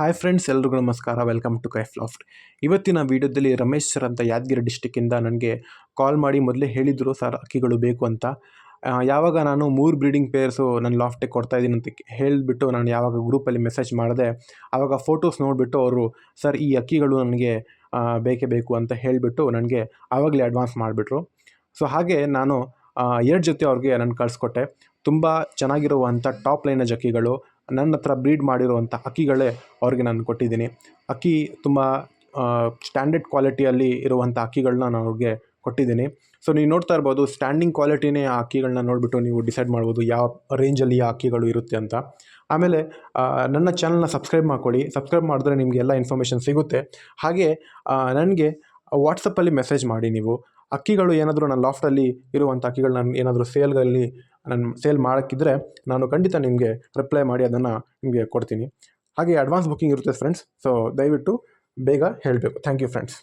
Hi friends, ಎಲ್ರಿಗೂ ನಮಸ್ಕಾರ. Welcome to ಕೈಫ್ ಲಾಫ್ಟ್. ಇವತ್ತಿನ ವಿಡಿಯೋದಲ್ಲಿ ರಮೇಶ್ ಸರ್ ಅಂತ ಯಾದಗಿರಿ ಡಿಸ್ಟಿಕ್ಕಿಂದ ನನಗೆ ಕಾಲ್ ಮಾಡಿ ಮೊದಲೇ ಹೇಳಿದರು, ಸರ್ ಅಕ್ಕಿಗಳು ಬೇಕು ಅಂತ. ಯಾವಾಗ ನಾನು 3 ಬ್ರೀಡಿಂಗ್ ಪೇರ್ಸು ನನ್ನ ಲಾಫ್ಟಿಗೆ ಕೊಡ್ತಾಯಿದ್ದೀನಿ ಅಂತ ಹೇಳಿಬಿಟ್ಟು ನಾನು ಯಾವಾಗ ಗ್ರೂಪಲ್ಲಿ ಮೆಸೇಜ್ ಮಾಡಿದೆ, ಆವಾಗ ಫೋಟೋಸ್ ನೋಡಿಬಿಟ್ಟು ಅವರು ಸರ್ ಈ ಅಕ್ಕಿಗಳು ನನಗೆ ಬೇಕೇ ಬೇಕು ಅಂತ ಹೇಳಿಬಿಟ್ಟು ನನಗೆ ಆವಾಗಲೇ ಅಡ್ವಾನ್ಸ್ ಮಾಡಿಬಿಟ್ರು. ಸೊ ಹಾಗೆ ನಾನು 2 ಜೊತೆ ಅವ್ರಿಗೆ ನಾನು ಕಳಿಸ್ಕೊಟ್ಟೆ. ತುಂಬ ಚೆನ್ನಾಗಿರುವಂಥ ಟಾಪ್ ಲೈನೇಜ್ ಅಕ್ಕಿಗಳು, ನನ್ನ ಹತ್ರ ಬ್ರೀಡ್ ಮಾಡಿರುವಂಥ ಅಕ್ಕಿಗಳೇ ಅವ್ರಿಗೆ ನಾನು ಕೊಟ್ಟಿದ್ದೀನಿ. ಅಕ್ಕಿ ತುಂಬ ಸ್ಟ್ಯಾಂಡರ್ಡ್ ಕ್ವಾಲಿಟಿಯಲ್ಲಿ ಇರುವಂಥ ಅಕ್ಕಿಗಳನ್ನ ನಾನು ಅವ್ರಿಗೆ ಕೊಟ್ಟಿದ್ದೀನಿ. ಸೊ ನೀವು ನೋಡ್ತಾ ಇರ್ಬೋದು, ಸ್ಟ್ಯಾಂಡಿಂಗ್ ಕ್ವಾಲಿಟಿನೇ ಆ ಅಕ್ಕಿಗಳನ್ನ ನೋಡಿಬಿಟ್ಟು ನೀವು ಡಿಸೈಡ್ ಮಾಡ್ಬೋದು ಯಾವ ರೇಂಜಲ್ಲಿ ಆ ಅಕ್ಕಿಗಳು ಇರುತ್ತೆ ಅಂತ. ಆಮೇಲೆ ನನ್ನ ಚಾನಲ್ನ ಸಬ್ಸ್ಕ್ರೈಬ್ ಮಾಡ್ಕೊಳ್ಳಿ. ಸಬ್ಸ್ಕ್ರೈಬ್ ಮಾಡಿದ್ರೆ ನಿಮಗೆ ಎಲ್ಲ ಇನ್ಫಾರ್ಮೇಷನ್ ಸಿಗುತ್ತೆ. ಹಾಗೆ ನನಗೆ ವಾಟ್ಸಪ್ಪಲ್ಲಿ ಮೆಸೇಜ್ ಮಾಡಿ. ನೀವು ಅಕ್ಕಿಗಳು ಏನಾದರೂ ನನ್ನ ಲಾಫ್ಟಲ್ಲಿ ಇರುವಂಥ ಅಕ್ಕಿಗಳನ್ನ ಏನಾದರೂ ನಾನು ಸೇಲ್ ಮಾಡೋಕ್ಕಿದ್ರೆ ನಾನು ಖಂಡಿತ ನಿಮಗೆ ರಿಪ್ಲೈ ಮಾಡಿ ಅದನ್ನು ನಿಮಗೆ ಕೊಡ್ತೀನಿ. ಹಾಗೆ ಅಡ್ವಾನ್ಸ್ ಬುಕ್ಕಿಂಗ್ ಇರುತ್ತೆ ಫ್ರೆಂಡ್ಸ್. ಸೊ ದಯವಿಟ್ಟು ಬೇಗ ಹೇಳಬೇಕು. Thank you friends.